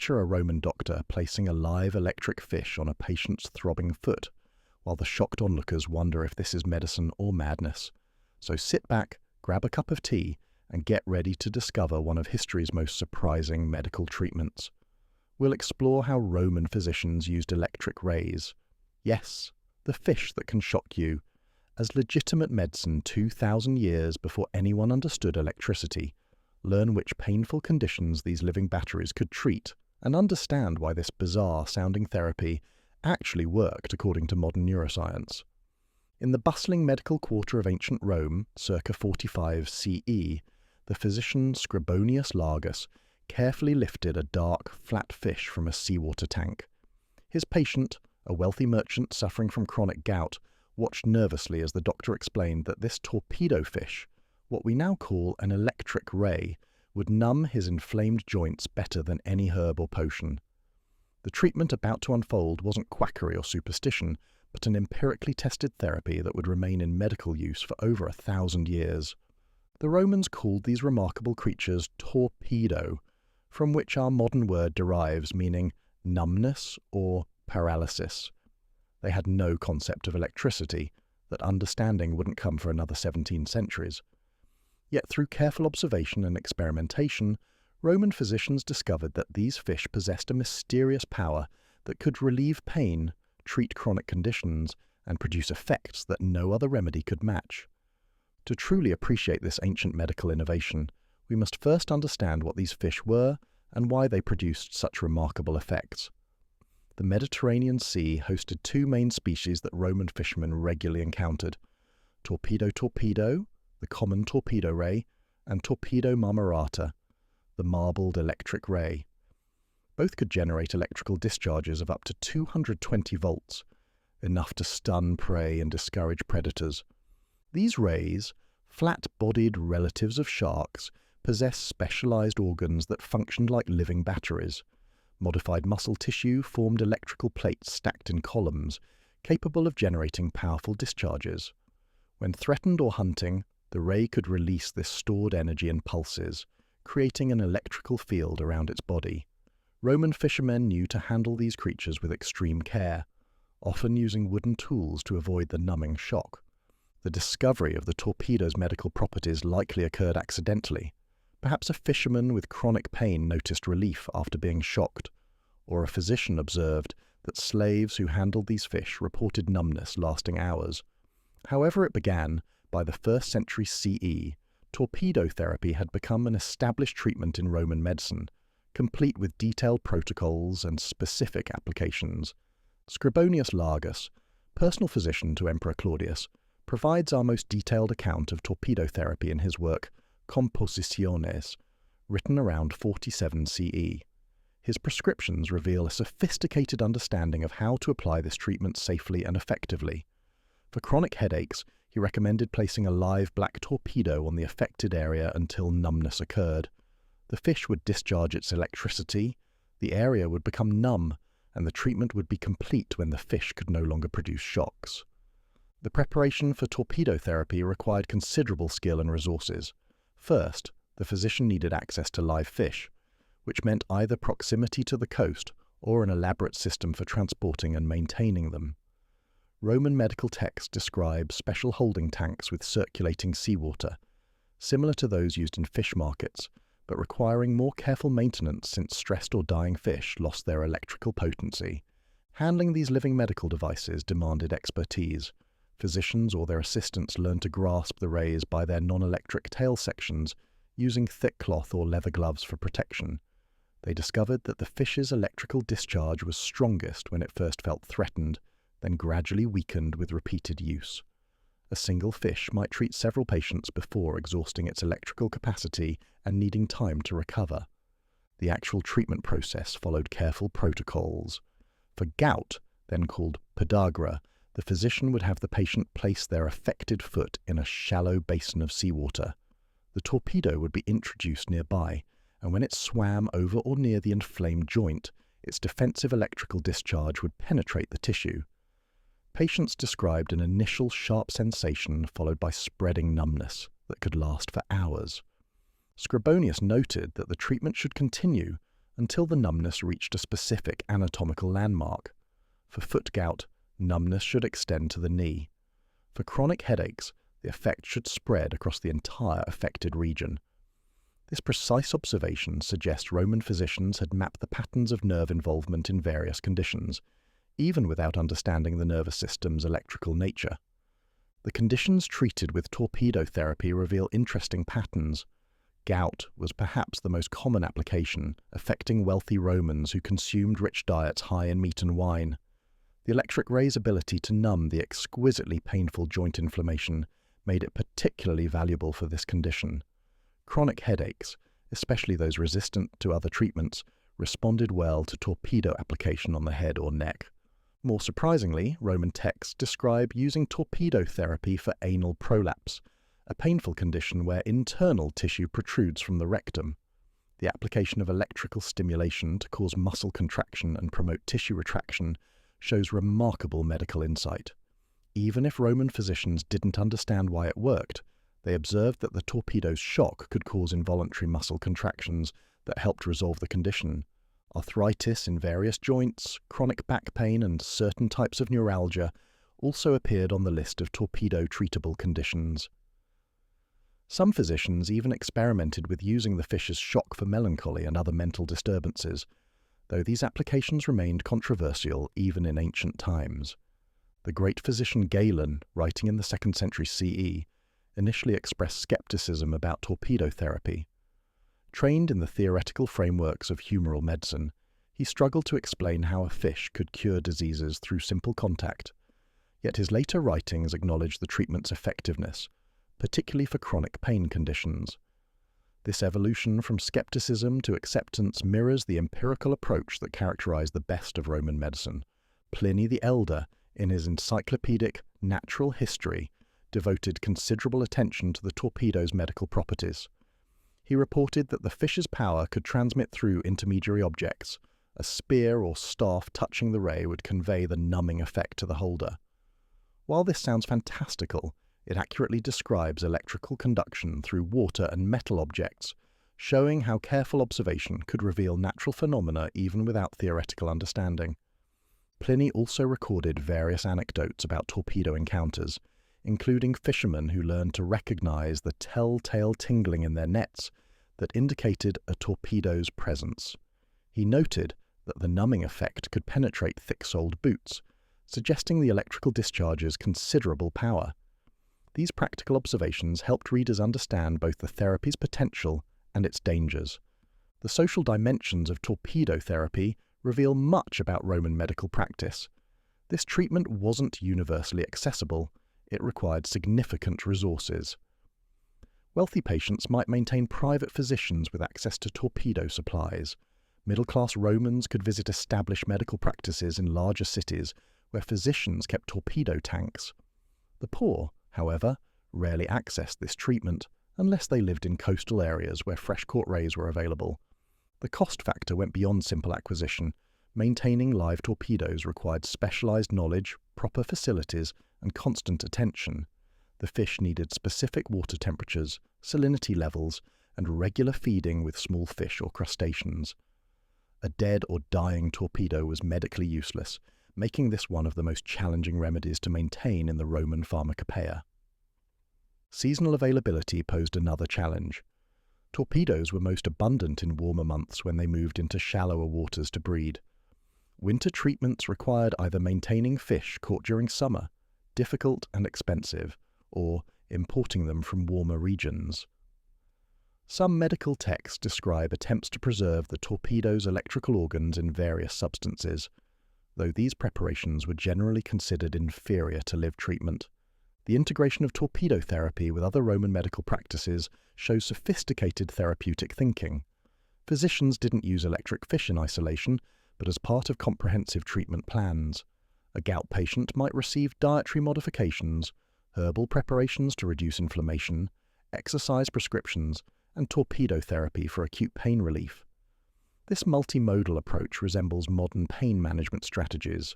Picture a Roman doctor placing a live electric fish on a patient's throbbing foot, while the shocked onlookers wonder if this is medicine or madness. So sit back, grab a cup of tea, and get ready to discover one of history's most surprising medical treatments. We'll explore how Roman physicians used electric rays. Yes, the fish that can shock you, as legitimate medicine 2,000 years before anyone understood electricity. Learn which painful conditions these living batteries could treat, and understand why this bizarre-sounding therapy actually worked according to modern neuroscience. In the bustling medical quarter of ancient Rome, circa 45 CE, the physician Scribonius Largus carefully lifted a dark, flat fish from a seawater tank. His patient, a wealthy merchant suffering from chronic gout, watched nervously as the doctor explained that this torpedo fish, what we now call an electric ray, would numb his inflamed joints better than any herb or potion. The treatment about to unfold wasn't quackery or superstition, but an empirically tested therapy that would remain in medical use for over 1,000 years. The Romans called these remarkable creatures torpedo, from which our modern word derives, meaning numbness or paralysis. They had no concept of electricity, that understanding wouldn't come for another 17 centuries. Yet through careful observation and experimentation, Roman physicians discovered that these fish possessed a mysterious power that could relieve pain, treat chronic conditions, and produce effects that no other remedy could match. To truly appreciate this ancient medical innovation, we must first understand what these fish were and why they produced such remarkable effects. The Mediterranean Sea hosted two main species that Roman fishermen regularly encountered: torpedo, the common torpedo ray, and torpedo marmorata, the marbled electric ray. Both could generate electrical discharges of up to 220 volts, enough to stun prey and discourage predators. These rays, flat-bodied relatives of sharks, possess specialized organs that functioned like living batteries. Modified muscle tissue formed electrical plates stacked in columns, capable of generating powerful discharges. When threatened or hunting, the ray could release this stored energy in pulses, creating an electrical field around its body. Roman fishermen knew to handle these creatures with extreme care, often using wooden tools to avoid the numbing shock. The discovery of the torpedo's medical properties likely occurred accidentally. Perhaps a fisherman with chronic pain noticed relief after being shocked, or a physician observed that slaves who handled these fish reported numbness lasting hours. However it began, by the 1st century CE, torpedo therapy had become an established treatment in Roman medicine, complete with detailed protocols and specific applications. Scribonius Largus, personal physician to Emperor Claudius, provides our most detailed account of torpedo therapy in his work Compositiones, written around 47 CE. His prescriptions reveal a sophisticated understanding of how to apply this treatment safely and effectively. For chronic headaches, he recommended placing a live black torpedo on the affected area until numbness occurred. The fish would discharge its electricity, the area would become numb, and the treatment would be complete when the fish could no longer produce shocks. The preparation for torpedo therapy required considerable skill and resources. First, the physician needed access to live fish, which meant either proximity to the coast or an elaborate system for transporting and maintaining them. Roman medical texts describe special holding tanks with circulating seawater, similar to those used in fish markets, but requiring more careful maintenance since stressed or dying fish lost their electrical potency. Handling these living medical devices demanded expertise. Physicians or their assistants learned to grasp the rays by their non-electric tail sections, using thick cloth or leather gloves for protection. They discovered that the fish's electrical discharge was strongest when it first felt threatened, then gradually weakened with repeated use. A single fish might treat several patients before exhausting its electrical capacity and needing time to recover. The actual treatment process followed careful protocols. For gout, then called podagra, the physician would have the patient place their affected foot in a shallow basin of seawater. The torpedo would be introduced nearby, and when it swam over or near the inflamed joint, its defensive electrical discharge would penetrate the tissue. Patients described an initial sharp sensation followed by spreading numbness that could last for hours. Scribonius noted that the treatment should continue until the numbness reached a specific anatomical landmark. For foot gout, numbness should extend to the knee. For chronic headaches, the effect should spread across the entire affected region. This precise observation suggests Roman physicians had mapped the patterns of nerve involvement in various conditions, even without understanding the nervous system's electrical nature. The conditions treated with torpedo therapy reveal interesting patterns. Gout was perhaps the most common application, affecting wealthy Romans who consumed rich diets high in meat and wine. The electric ray's ability to numb the exquisitely painful joint inflammation made it particularly valuable for this condition. Chronic headaches, especially those resistant to other treatments, responded well to torpedo application on the head or neck. More surprisingly, Roman texts describe using torpedo therapy for anal prolapse, a painful condition where internal tissue protrudes from the rectum. The application of electrical stimulation to cause muscle contraction and promote tissue retraction shows remarkable medical insight. Even if Roman physicians didn't understand why it worked, they observed that the torpedo's shock could cause involuntary muscle contractions that helped resolve the condition. Arthritis in various joints, chronic back pain, and certain types of neuralgia also appeared on the list of torpedo-treatable conditions. Some physicians even experimented with using the fish's shock for melancholy and other mental disturbances, though these applications remained controversial even in ancient times. The great physician Galen, writing in the 2nd century CE, initially expressed skepticism about torpedo therapy. Trained in the theoretical frameworks of humoral medicine, he struggled to explain how a fish could cure diseases through simple contact, yet his later writings acknowledged the treatment's effectiveness, particularly for chronic pain conditions. This evolution from skepticism to acceptance mirrors the empirical approach that characterized the best of Roman medicine. Pliny the Elder, in his encyclopedic Natural History, devoted considerable attention to the torpedo's medical properties. He reported that the fish's power could transmit through intermediary objects. A spear or staff touching the ray would convey the numbing effect to the holder. While this sounds fantastical, it accurately describes electrical conduction through water and metal objects, showing how careful observation could reveal natural phenomena even without theoretical understanding. Pliny also recorded various anecdotes about torpedo encounters, including fishermen who learned to recognize the telltale tingling in their nets that indicated a torpedo's presence. He noted that the numbing effect could penetrate thick-soled boots, suggesting the electrical discharge's considerable power. These practical observations helped readers understand both the therapy's potential and its dangers. The social dimensions of torpedo therapy reveal much about Roman medical practice. This treatment wasn't universally accessible. It required significant resources. Wealthy patients might maintain private physicians with access to torpedo supplies. Middle-class Romans could visit established medical practices in larger cities where physicians kept torpedo tanks. The poor, however, rarely accessed this treatment unless they lived in coastal areas where fresh-caught rays were available. The cost factor went beyond simple acquisition. Maintaining live torpedoes required specialized knowledge, proper facilities, and constant attention. The fish needed specific water temperatures, salinity levels, and regular feeding with small fish or crustaceans. A dead or dying torpedo was medically useless, making this one of the most challenging remedies to maintain in the Roman pharmacopoeia. Seasonal availability posed another challenge. Torpedoes were most abundant in warmer months when they moved into shallower waters to breed. Winter treatments required either maintaining fish caught during summer, difficult and expensive, or importing them from warmer regions. Some medical texts describe attempts to preserve the torpedo's electrical organs in various substances, though these preparations were generally considered inferior to live treatment. The integration of torpedo therapy with other Roman medical practices shows sophisticated therapeutic thinking. Physicians didn't use electric fish in isolation, but as part of comprehensive treatment plans. A gout patient might receive dietary modifications, herbal preparations to reduce inflammation, exercise prescriptions, and torpedo therapy for acute pain relief. This multimodal approach resembles modern pain management strategies.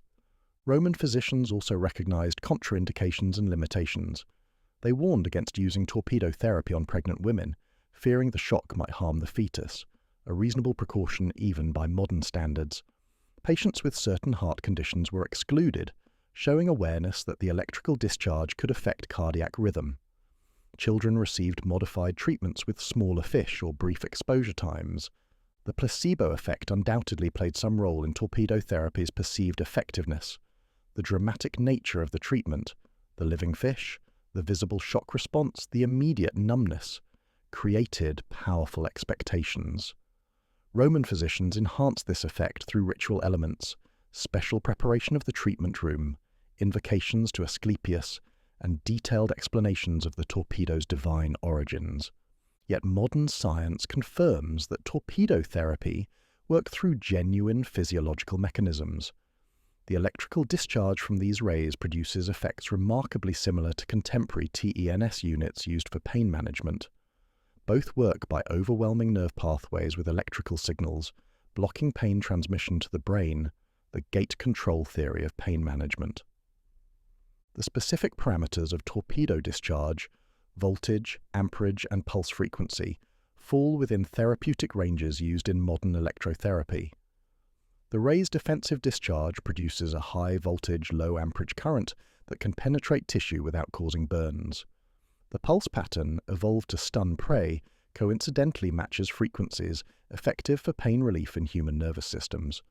Roman physicians also recognized contraindications and limitations. They warned against using torpedo therapy on pregnant women, fearing the shock might harm the fetus. a reasonable precaution even by modern standards. Patients with certain heart conditions were excluded, showing awareness that the electrical discharge could affect cardiac rhythm. Children received modified treatments with smaller fish or brief exposure times. The placebo effect undoubtedly played some role in torpedo therapy's perceived effectiveness. The dramatic nature of the treatment, the living fish, the visible shock response, the immediate numbness, created powerful expectations. Roman physicians enhanced this effect through ritual elements, special preparation of the treatment room, invocations to Asclepius, and detailed explanations of the torpedo's divine origins. Yet modern science confirms that torpedo therapy worked through genuine physiological mechanisms. The electrical discharge from these rays produces effects remarkably similar to contemporary TENS units used for pain management. Both work by overwhelming nerve pathways with electrical signals, blocking pain transmission to the brain, the gate control theory of pain management. The specific parameters of torpedo discharge, voltage, amperage, and pulse frequency, fall within therapeutic ranges used in modern electrotherapy. The ray's defensive discharge produces a high-voltage, low-amperage current that can penetrate tissue without causing burns. The pulse pattern, evolved to stun prey, coincidentally matches frequencies effective for pain relief in human nervous systems.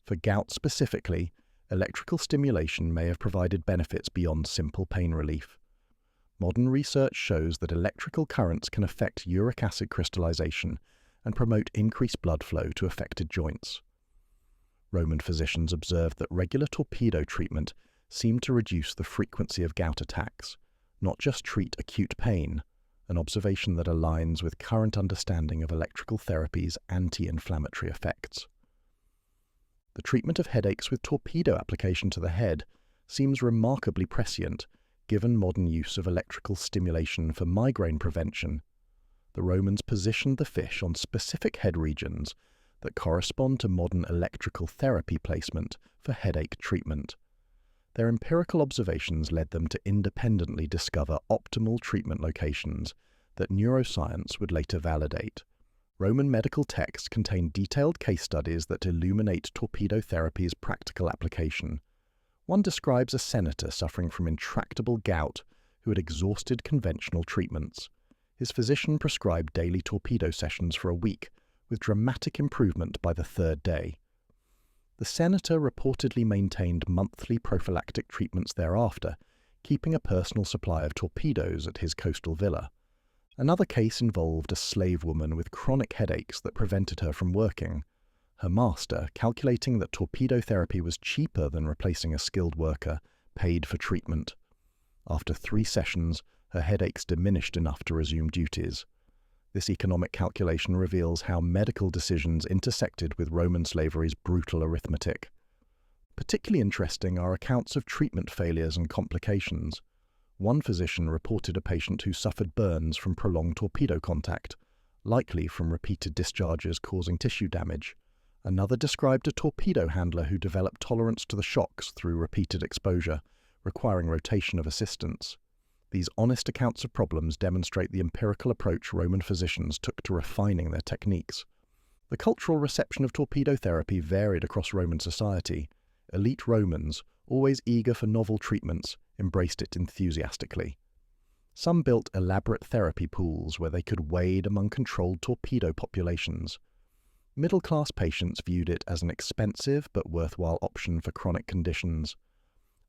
For gout specifically, electrical stimulation may have provided benefits beyond simple pain relief. Modern research shows that electrical currents can affect uric acid crystallization and promote increased blood flow to affected joints. Roman physicians observed that regular torpedo treatment seemed to reduce the frequency of gout attacks, not just treat acute pain, an observation that aligns with current understanding of electrical therapy's anti-inflammatory effects. The treatment of headaches with torpedo application to the head seems remarkably prescient given modern use of electrical stimulation for migraine prevention. The Romans positioned the fish on specific head regions that correspond to modern electrical therapy placement for headache treatment. Their empirical observations led them to independently discover optimal treatment locations that neuroscience would later validate. Roman medical texts contain detailed case studies that illuminate torpedo therapy's practical application. One describes a senator suffering from intractable gout who had exhausted conventional treatments. His physician prescribed daily torpedo sessions for a week, with dramatic improvement by the third day. The senator reportedly maintained monthly prophylactic treatments thereafter, keeping a personal supply of torpedoes at his coastal villa. Another case involved a slave woman with chronic headaches that prevented her from working. Her master, calculating that torpedo therapy was cheaper than replacing a skilled worker, paid for treatment. After 3 sessions, her headaches diminished enough to resume duties. This economic calculation reveals how medical decisions intersected with Roman slavery's brutal arithmetic. Particularly interesting are accounts of treatment failures and complications. One physician reported a patient who suffered burns from prolonged torpedo contact, likely from repeated discharges causing tissue damage. Another described a torpedo handler who developed tolerance to the shocks through repeated exposure, requiring rotation of assistants. These honest accounts of problems demonstrate the empirical approach Roman physicians took to refining their techniques. The cultural reception of torpedo therapy varied across Roman society. Elite Romans, always eager for novel treatments, embraced it enthusiastically. Some built elaborate therapy pools where they could wade among controlled torpedo populations. Middle-class patients viewed it as an expensive but worthwhile option for chronic conditions.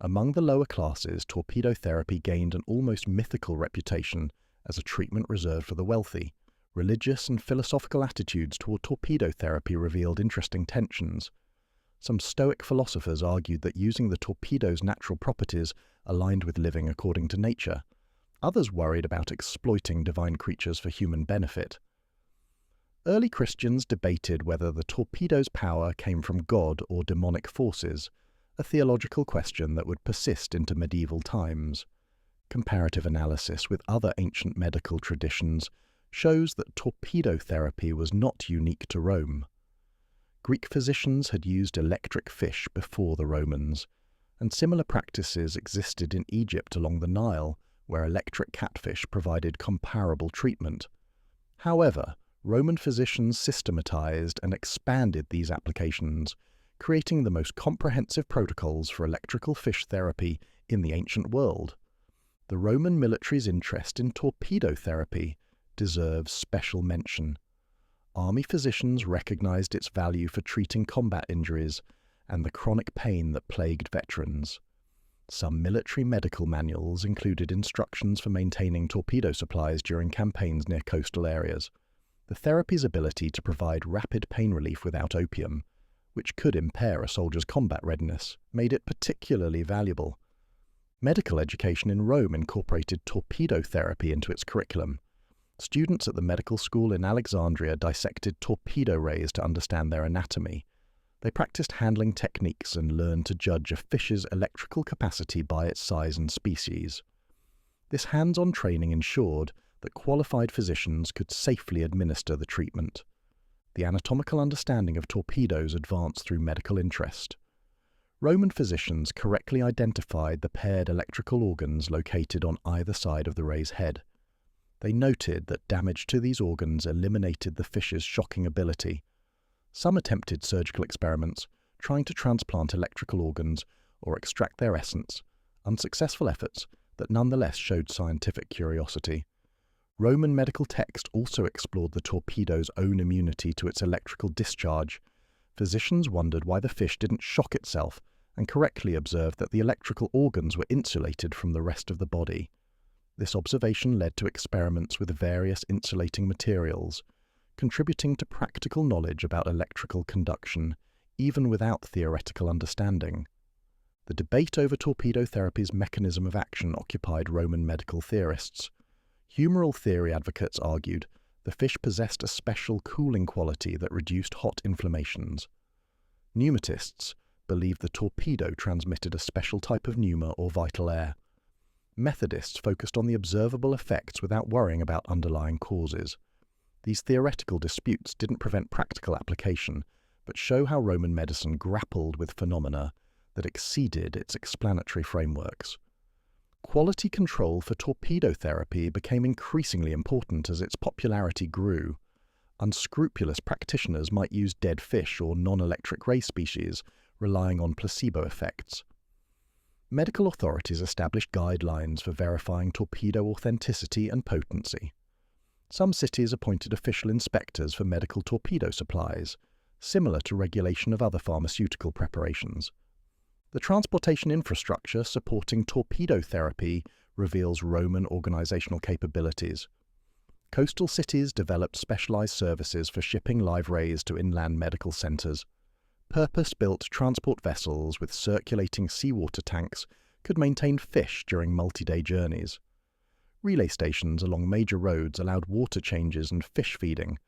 Among the lower classes, torpedo therapy gained an almost mythical reputation as a treatment reserved for the wealthy. Religious and philosophical attitudes toward torpedo therapy revealed interesting tensions. Some Stoic philosophers argued that using the torpedo's natural properties aligned with living according to nature. Others worried about exploiting divine creatures for human benefit. Early Christians debated whether the torpedo's power came from God or demonic forces, a theological question that would persist into medieval times. Comparative analysis with other ancient medical traditions shows that torpedo therapy was not unique to Rome. Greek physicians had used electric fish before the Romans, and similar practices existed in Egypt along the Nile, where electric catfish provided comparable treatment. However, Roman physicians systematized and expanded these applications, creating the most comprehensive protocols for electrical fish therapy in the ancient world. The Roman military's interest in torpedo therapy deserves special mention. Army physicians recognized its value for treating combat injuries and the chronic pain that plagued veterans. Some military medical manuals included instructions for maintaining torpedo supplies during campaigns near coastal areas. The therapy's ability to provide rapid pain relief without opium, which could impair a soldier's combat readiness, made it particularly valuable. Medical education in Rome incorporated torpedo therapy into its curriculum. Students at the medical school in Alexandria dissected torpedo rays to understand their anatomy. They practiced handling techniques and learned to judge a fish's electrical capacity by its size and species. This hands-on training ensured that qualified physicians could safely administer the treatment. The anatomical understanding of torpedoes advanced through medical interest. Roman physicians correctly identified the paired electrical organs located on either side of the ray's head. They noted that damage to these organs eliminated the fish's shocking ability. Some attempted surgical experiments, trying to transplant electrical organs or extract their essence, unsuccessful efforts that nonetheless showed scientific curiosity. Roman medical text also explored the torpedo's own immunity to its electrical discharge. Physicians wondered why the fish didn't shock itself and correctly observed that the electrical organs were insulated from the rest of the body. This observation led to experiments with various insulating materials, contributing to practical knowledge about electrical conduction, even without theoretical understanding. The debate over torpedo therapy's mechanism of action occupied Roman medical theorists. Humoral theory advocates argued the fish possessed a special cooling quality that reduced hot inflammations. Pneumatists believed the torpedo transmitted a special type of pneuma or vital air. Methodists focused on the observable effects without worrying about underlying causes. These theoretical disputes didn't prevent practical application, but show how Roman medicine grappled with phenomena that exceeded its explanatory frameworks. Quality control for torpedo therapy became increasingly important as its popularity grew. Unscrupulous practitioners might use dead fish or non-electric ray species, relying on placebo effects. Medical authorities established guidelines for verifying torpedo authenticity and potency. Some cities appointed official inspectors for medical torpedo supplies, similar to regulation of other pharmaceutical preparations. The transportation infrastructure supporting torpedo therapy reveals Roman organizational capabilities. Coastal cities developed specialized services for shipping live rays to inland medical centers. Purpose-built transport vessels with circulating seawater tanks could maintain fish during multi-day journeys. Relay stations along major roads allowed water changes and fish feeding.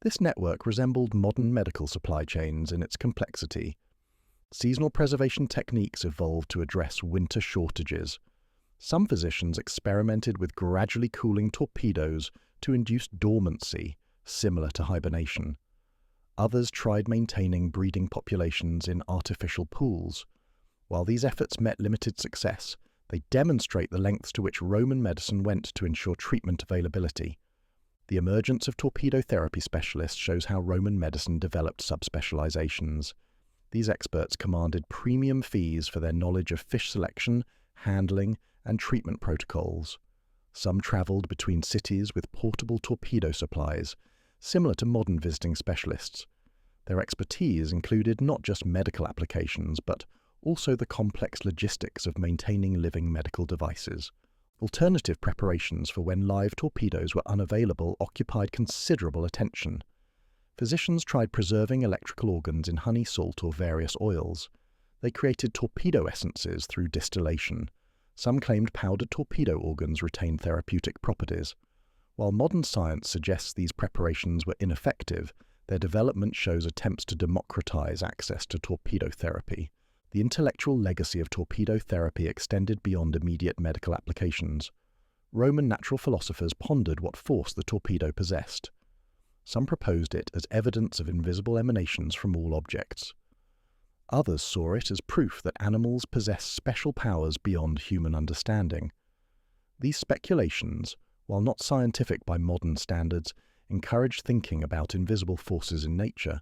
This network resembled modern medical supply chains in its complexity. Seasonal preservation techniques evolved to address winter shortages. Some physicians experimented with gradually cooling torpedoes to induce dormancy, similar to hibernation. Others tried maintaining breeding populations in artificial pools. While these efforts met limited success, they demonstrate the lengths to which Roman medicine went to ensure treatment availability. The emergence of torpedo therapy specialists shows how Roman medicine developed subspecializations. These experts commanded premium fees for their knowledge of fish selection, handling, and treatment protocols. Some traveled between cities with portable torpedo supplies, similar to modern visiting specialists. Their expertise included not just medical applications, but also the complex logistics of maintaining living medical devices. Alternative preparations for when live torpedoes were unavailable occupied considerable attention. Physicians tried preserving electrical organs in honey, salt, or various oils. They created torpedo essences through distillation. Some claimed powdered torpedo organs retained therapeutic properties. While modern science suggests these preparations were ineffective, their development shows attempts to democratize access to torpedo therapy. The intellectual legacy of torpedo therapy extended beyond immediate medical applications. Roman natural philosophers pondered what force the torpedo possessed. Some proposed it as evidence of invisible emanations from all objects. Others saw it as proof that animals possess special powers beyond human understanding. These speculations, while not scientific by modern standards, encouraged thinking about invisible forces in nature.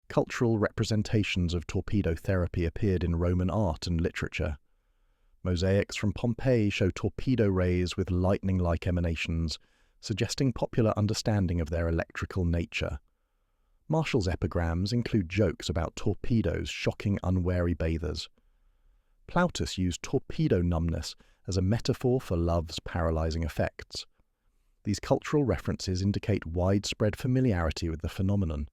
Cultural representations of torpedo therapy appeared in Roman art and literature. Mosaics from Pompeii show torpedo rays with lightning-like emanations, suggesting popular understanding of their electrical nature. Martial's epigrams include jokes about torpedoes shocking unwary bathers. Plautus used torpedo numbness as a metaphor for love's paralyzing effects. These cultural references indicate widespread familiarity with the phenomenon.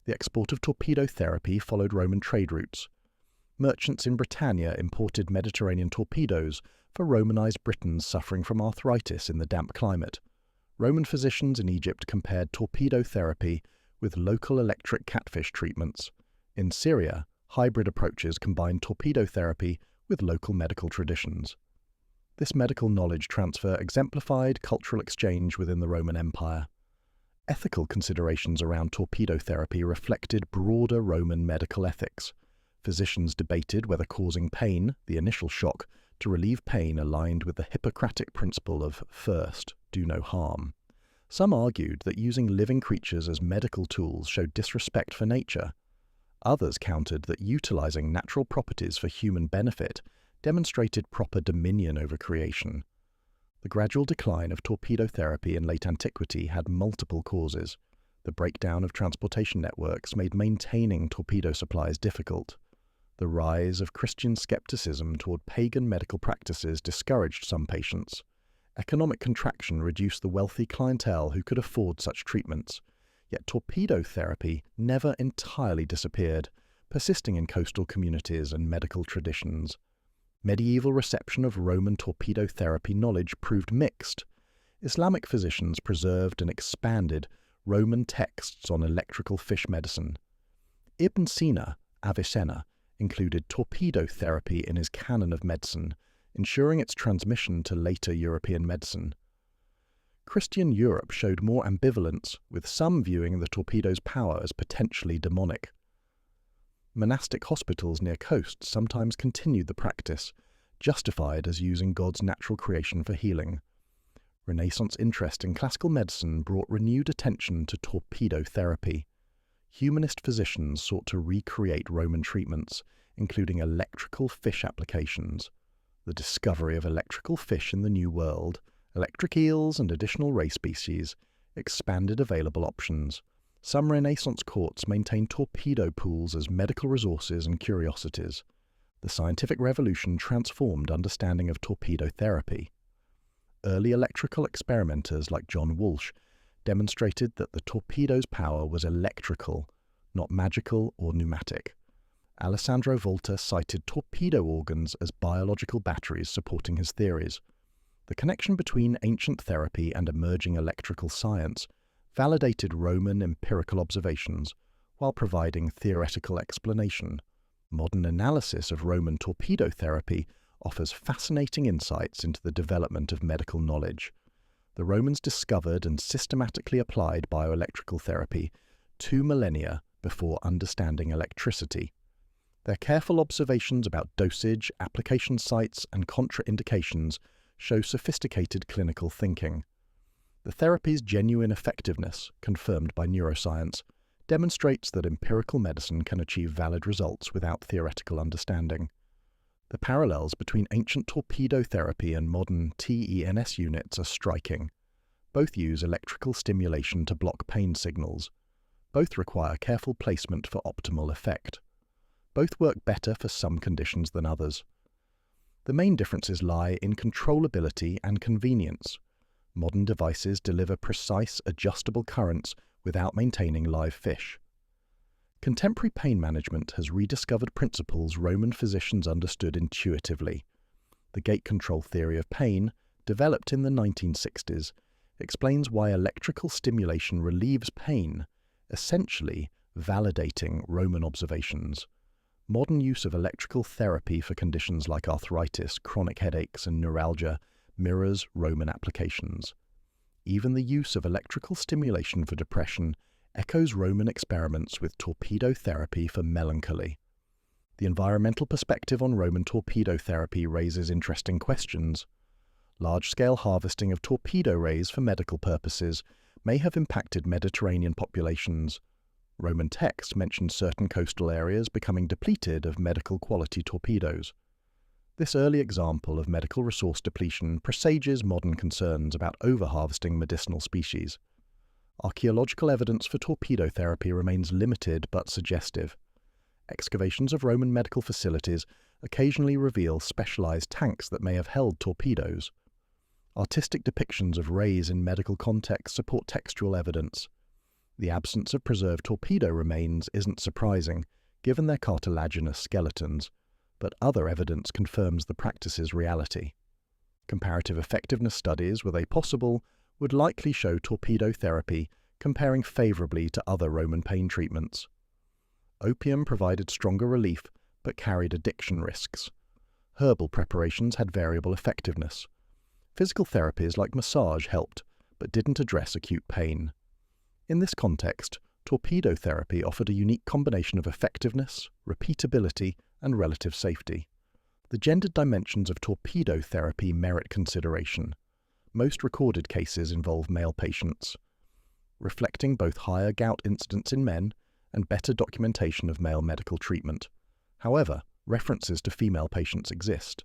The export of torpedo therapy followed Roman trade routes. Merchants in Britannia imported Mediterranean torpedoes for Romanized Britons suffering from arthritis in the damp climate. Roman physicians in Egypt compared torpedo therapy with local electric catfish treatments. In Syria, hybrid approaches combined torpedo therapy with local medical traditions. This medical knowledge transfer exemplified cultural exchange within the Roman Empire. Ethical considerations around torpedo therapy reflected broader Roman medical ethics. Physicians debated whether causing pain, the initial shock, to relieve pain aligned with the Hippocratic principle of first, do no harm. Some argued that using living creatures as medical tools showed disrespect for nature. Others countered that utilizing natural properties for human benefit demonstrated proper dominion over creation. The gradual decline of torpedo therapy in late antiquity had multiple causes. The breakdown of transportation networks made maintaining torpedo supplies difficult. The rise of Christian skepticism toward pagan medical practices discouraged some patients. Economic contraction reduced the wealthy clientele who could afford such treatments. Yet torpedo therapy never entirely disappeared, persisting in coastal communities and medical traditions. Medieval reception of Roman torpedo therapy knowledge proved mixed. Islamic physicians preserved and expanded Roman texts on electrical fish medicine. Ibn Sina, Avicenna, included torpedo therapy in his canon of medicine, ensuring its transmission to later European medicine. Christian Europe showed more ambivalence, with some viewing the torpedo's power as potentially demonic. Monastic hospitals near coasts sometimes continued the practice, justified as using God's natural creation for healing. Renaissance interest in classical medicine brought renewed attention to torpedo therapy. Humanist physicians sought to recreate Roman treatments, including electrical fish applications. The discovery of electrical fish in the New World, electric eels and additional ray species, expanded available options. Some Renaissance courts maintained torpedo pools as medical resources and curiosities. The scientific revolution transformed understanding of torpedo therapy. Early electrical experimenters like John Walsh demonstrated that the torpedo's power was electrical, not magical or pneumatic. Alessandro Volta cited torpedo organs as biological batteries supporting his theories. The connection between ancient therapy and emerging electrical science validated Roman empirical observations while providing theoretical explanation. Modern analysis of Roman torpedo therapy offers fascinating insights into the development of medical knowledge. The Romans discovered and systematically applied bioelectrical therapy 2 millennia before understanding electricity. Their careful observations about dosage, application sites, and contraindications show sophisticated clinical thinking. The therapy's genuine effectiveness, confirmed by neuroscience, demonstrates that empirical medicine can achieve valid results without theoretical understanding. The parallels between ancient torpedo therapy and modern TENS units are striking. Both use electrical stimulation to block pain signals. Both require careful placement for optimal effect. Both work better for some conditions than others. The main differences lie in controllability and convenience. Modern devices deliver precise, adjustable currents without maintaining live fish. Contemporary pain management has rediscovered principles Roman physicians understood intuitively. The gate control theory of pain, developed in the 1960s, explains why electrical stimulation relieves pain, essentially validating Roman observations. Modern use of electrical therapy for conditions like arthritis, chronic headaches, and neuralgia mirrors Roman applications. Even the use of electrical stimulation for depression echoes Roman experiments with torpedo therapy for melancholy. The environmental perspective on Roman torpedo therapy raises interesting questions. Large-scale harvesting of torpedo rays for medical purposes may have impacted Mediterranean populations. Roman texts mention certain coastal areas becoming depleted of medical quality torpedoes. This early example of medical resource depletion presages modern concerns about over-harvesting medicinal species. Archaeological evidence for torpedo therapy remains limited but suggestive. Excavations of Roman medical facilities occasionally reveal specialized tanks that may have held torpedoes. Artistic depictions of rays in medical contexts support textual evidence. The absence of preserved torpedo remains isn't surprising, given their cartilaginous skeletons, but other evidence confirms the practice's reality. Comparative effectiveness studies, were they possible, would likely show torpedo therapy comparing favorably to other Roman pain treatments. Opium provided stronger relief, but carried addiction risks. Herbal preparations had variable effectiveness. Physical therapies like massage helped, but didn't address acute pain. In this context, torpedo therapy offered a unique combination of effectiveness, repeatability, and relative safety. The gendered dimensions of torpedo therapy merit consideration. Most recorded cases involve male patients, reflecting both higher gout incidence in men and better documentation of male medical treatment. However, references to female patients exist,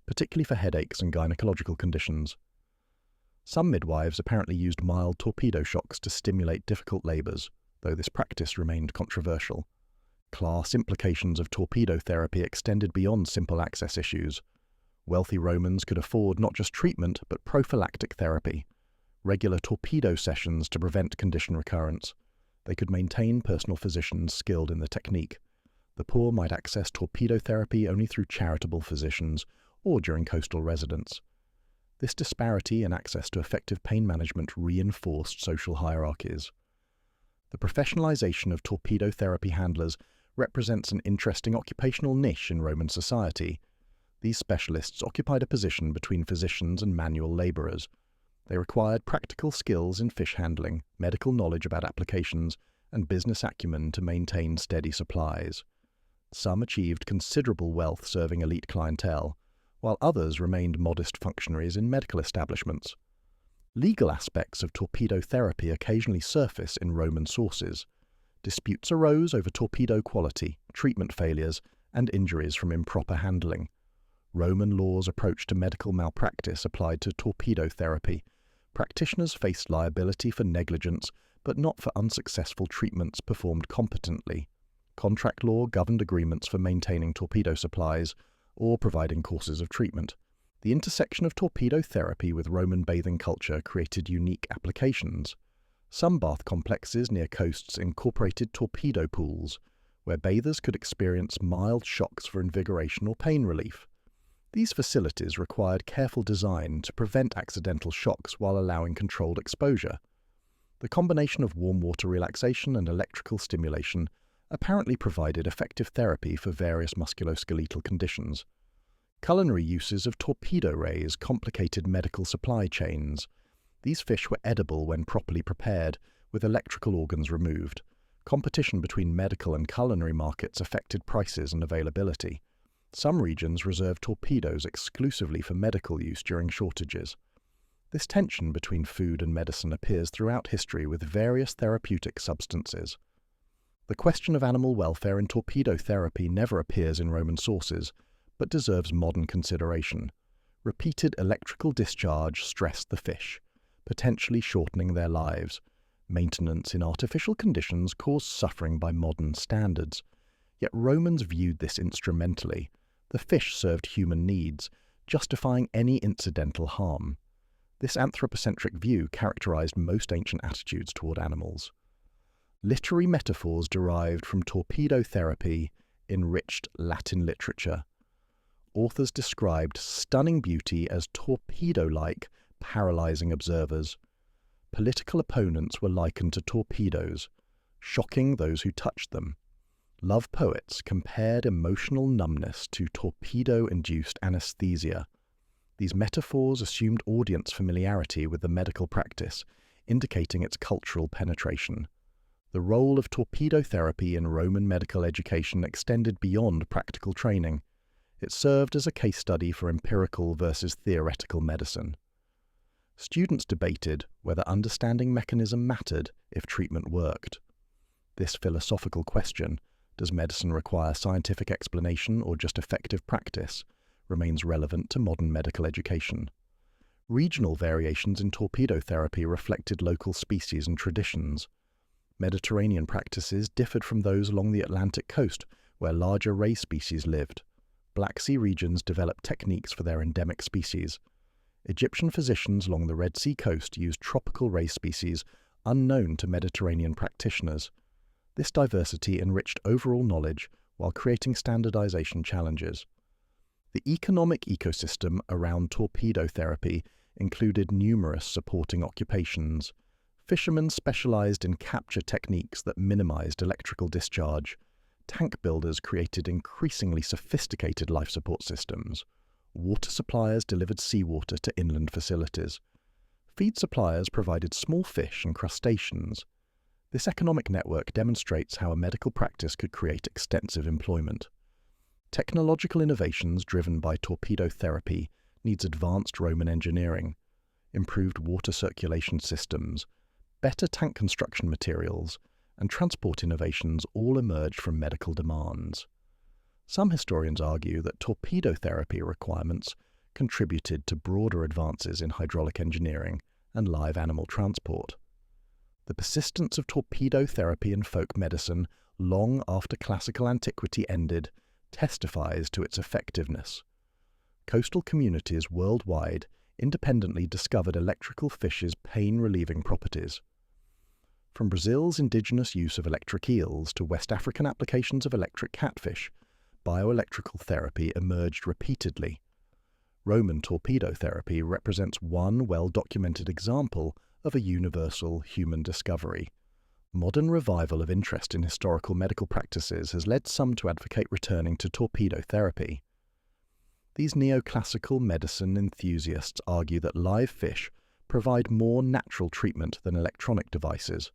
particularly for headaches and gynecological conditions. Some midwives apparently used mild torpedo shocks to stimulate difficult labours, though this practice remained controversial. Class implications of torpedo therapy extended beyond simple access issues. Wealthy Romans could afford not just treatment, but prophylactic therapy, regular torpedo sessions to prevent condition recurrence. They could maintain personal physicians skilled in the technique. The poor might access torpedo therapy only through charitable physicians or during coastal residence. This disparity in access to effective pain management reinforced social hierarchies. The professionalization of torpedo therapy handlers represents an interesting occupational niche in Roman society. These specialists occupied a position between physicians and manual laborers. They required practical skills in fish handling, medical knowledge about applications, and business acumen to maintain steady supplies. Some achieved considerable wealth serving elite clientele, while others remained modest functionaries in medical establishments. Legal aspects of torpedo therapy occasionally surface in Roman sources. Disputes arose over torpedo quality, treatment failures, and injuries from improper handling. Roman law's approach to medical malpractice applied to torpedo therapy. Practitioners faced liability for negligence, but not for unsuccessful treatments performed competently. Contract law governed agreements for maintaining torpedo supplies or providing courses of treatment. The intersection of torpedo therapy with Roman bathing culture created unique applications. Some bath complexes near coasts incorporated torpedo pools, where bathers could experience mild shocks for invigoration or pain relief. These facilities required careful design to prevent accidental shocks while allowing controlled exposure. The combination of warm water relaxation and electrical stimulation apparently provided effective therapy for various musculoskeletal conditions. Culinary uses of torpedo rays complicated medical supply chains. These fish were edible when properly prepared, with electrical organs removed. Competition between medical and culinary markets affected prices and availability. Some regions reserved torpedoes exclusively for medical use during shortages. This tension between food and medicine appears throughout history with various therapeutic substances. The question of animal welfare in torpedo therapy never appears in Roman sources, but deserves modern consideration. Repeated electrical discharge stressed the fish, potentially shortening their lives. Maintenance in artificial conditions caused suffering by modern standards. Yet Romans viewed this instrumentally. The fish served human needs, justifying any incidental harm. This anthropocentric view characterized most ancient attitudes toward animals. Literary metaphors derived from torpedo therapy enriched Latin literature. Authors described stunning beauty as torpedo-like, paralyzing observers. Political opponents were likened to torpedoes, shocking those who touched them. Love poets compared emotional numbness to torpedo-induced anesthesia. These metaphors assumed audience familiarity with the medical practice, indicating its cultural penetration. The role of torpedo therapy in Roman medical education extended beyond practical training. It served as a case study for empirical versus theoretical medicine. students debated whether understanding mechanism mattered if treatment worked. This philosophical question, does medicine require scientific explanation or just effective practice, remains relevant to modern medical education. Regional variations in torpedo therapy reflected local species and traditions. Mediterranean practices differed from those along the Atlantic coast, where larger ray species lived. Black Sea regions developed techniques for their endemic species. Egyptian physicians along the Red Sea coast used tropical ray species unknown to Mediterranean practitioners. This diversity enriched overall knowledge while creating standardization challenges. The economic ecosystem around torpedo therapy included numerous supporting occupations. Fishermen specialized in capture techniques that minimized electrical discharge. Tank builders created increasingly sophisticated life support systems. Water suppliers delivered seawater to inland facilities. Feed suppliers provided small fish and crustaceans. This economic network demonstrates how a medical practice could create extensive employment. Technological innovations driven by torpedo therapy needs advanced Roman engineering, improved water circulation systems, better tank construction materials, and transport innovations all emerged from medical demands. Some historians argue that torpedo therapy requirements contributed to broader advances in hydraulic engineering and live animal transport. The persistence of torpedo therapy in folk medicine long after classical antiquity ended testifies to its effectiveness. Coastal communities worldwide independently discovered electrical fish's pain-relieving properties. From Brazil's indigenous use of electric eels to West African applications of electric catfish, bioelectrical therapy emerged repeatedly. Roman torpedo therapy represents one well-documented example of a universal human discovery. Modern revival of interest in historical medical practices has led some to advocate returning to torpedo therapy. These neoclassical medicine enthusiasts argue that live fish provide more natural treatment than electronic devices.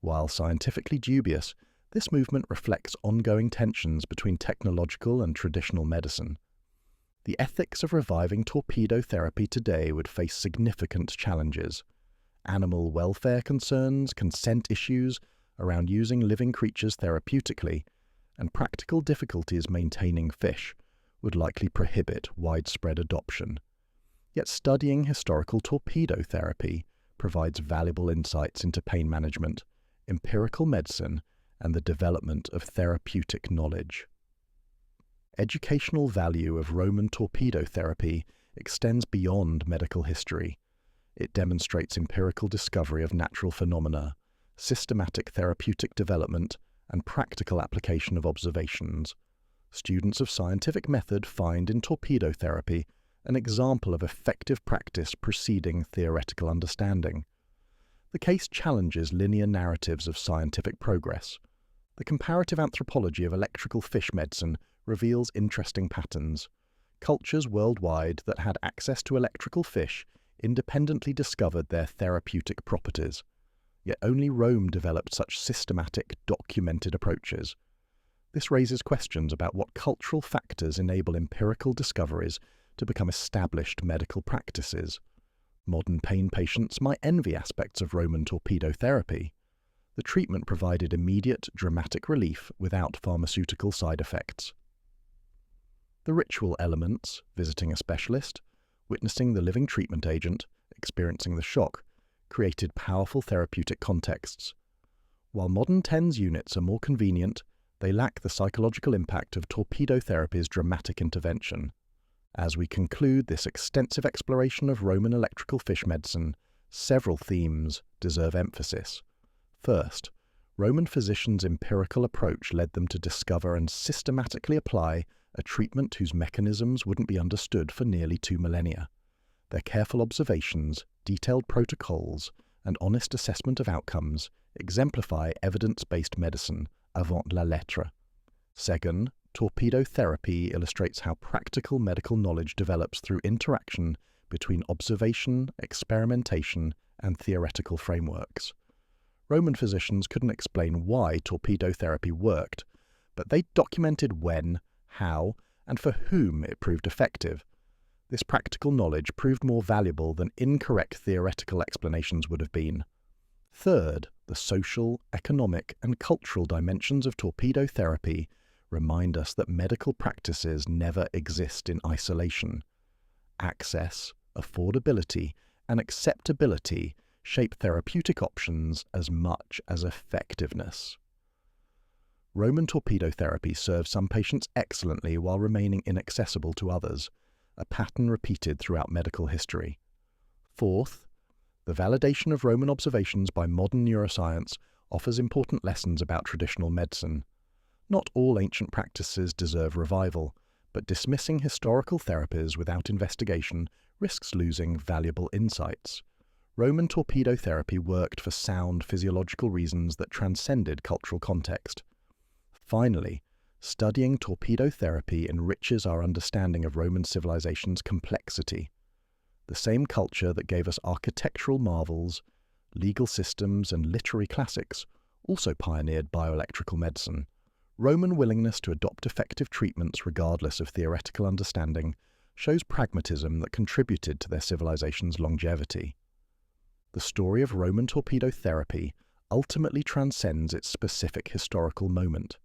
While scientifically dubious, this movement reflects ongoing tensions between technological and traditional medicine. The ethics of reviving torpedo therapy today would face significant challenges. Animal welfare concerns, consent issues around using living creatures therapeutically, and practical difficulties maintaining fish would likely prohibit widespread adoption. Yet studying historical torpedo therapy provides valuable insights into pain management, empirical medicine, and the development of therapeutic knowledge. Educational value of Roman torpedo therapy extends beyond medical history. It demonstrates empirical discovery of natural phenomena, systematic therapeutic development, and practical application of observations. Students of scientific method find in torpedo therapy an example of effective practice preceding theoretical understanding. The case challenges linear narratives of scientific progress. The comparative anthropology of electrical fish medicine reveals interesting patterns. Cultures worldwide that had access to electrical fish independently discovered their therapeutic properties. Yet only Rome developed such systematic, documented approaches. This raises questions about what cultural factors enable empirical discoveries to become established medical practices. Modern pain patients might envy aspects of Roman torpedo therapy. The treatment provided immediate, dramatic relief without pharmaceutical side effects. The ritual elements, visiting a specialist, witnessing the living treatment agent, experiencing the shock, created powerful therapeutic contexts. While modern TENS units are more convenient, they lack the psychological impact of torpedo therapy's dramatic intervention. As we conclude this extensive exploration of Roman electrical fish medicine, several themes deserve emphasis. First, Roman physicians' empirical approach led them to discover and systematically apply a treatment whose mechanisms wouldn't be understood for nearly 2 millennia. Their careful observations, detailed protocols, and honest assessment of outcomes exemplify evidence-based medicine avant la lettre. Second, torpedo therapy illustrates how practical medical knowledge develops through interaction between observation, experimentation, and theoretical frameworks. Roman physicians couldn't explain why torpedo therapy worked, but they documented when, how, and for whom it proved effective. This practical knowledge proved more valuable than incorrect theoretical explanations would have been. Third, the social, economic, and cultural dimensions of torpedo therapy remind us that medical practices never exist in isolation. Access, affordability, and acceptability shape therapeutic options as much as effectiveness. Roman torpedo therapy served some patients excellently while remaining inaccessible to others, a pattern repeated throughout medical history. Fourth, the validation of Roman observations by modern neuroscience offers important lessons about traditional medicine. Not all ancient practices deserve revival, but dismissing historical therapies without investigation risks losing valuable insights. Roman torpedo therapy worked for sound physiological reasons that transcended cultural context. Finally, studying torpedo therapy enriches our understanding of Roman civilization's complexity. The same culture that gave us architectural marvels, legal systems, and literary classics also pioneered bioelectrical medicine. Roman willingness to adopt effective treatments regardless of theoretical understanding shows pragmatism that contributed to their civilization's longevity. The story of Roman torpedo therapy ultimately transcends its specific historical moment.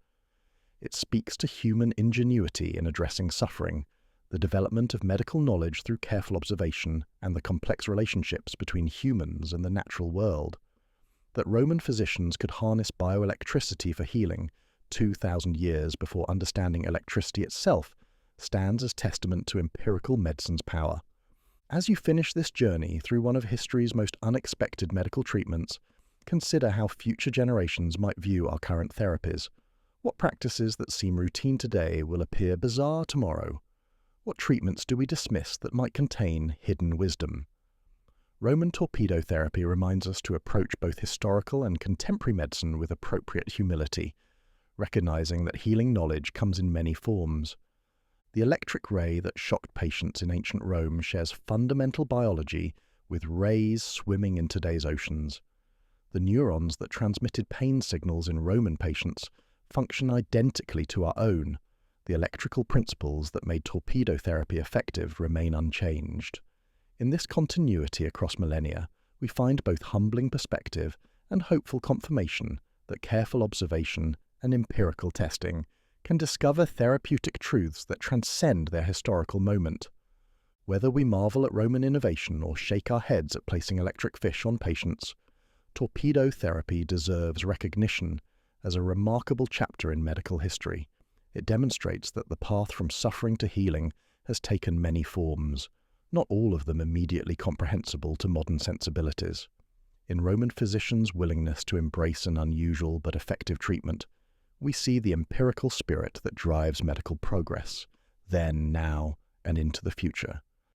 It speaks to human ingenuity in addressing suffering, the development of medical knowledge through careful observation, and the complex relationships between humans and the natural world. That Roman physicians could harness bioelectricity for healing 2,000 years before understanding electricity itself stands as testament to empirical medicine's power. As you finish this journey through one of history's most unexpected medical treatments, consider how future generations might view our current therapies. What practices that seem routine today will appear bizarre tomorrow? What treatments do we dismiss that might contain hidden wisdom? Roman torpedo therapy reminds us to approach both historical and contemporary medicine with appropriate humility, recognizing that healing knowledge comes in many forms. The electric ray that shocked patients in ancient Rome shares fundamental biology with rays swimming in today's oceans. The neurons that transmitted pain signals in Roman patients function identically to our own. The electrical principles that made torpedo therapy effective remain unchanged. In this continuity across millennia, we find both humbling perspective and hopeful confirmation that careful observation and empirical testing can discover therapeutic truths that transcend their historical moment. Whether we marvel at Roman innovation or shake our heads at placing electric fish on patients, torpedo therapy deserves recognition as a remarkable chapter in medical history. It demonstrates that the path from suffering to healing has taken many forms, not all of them immediately comprehensible to modern sensibilities. In Roman physicians' willingness to embrace an unusual but effective treatment, we see the empirical spirit that drives medical progress, then, now, and into the future.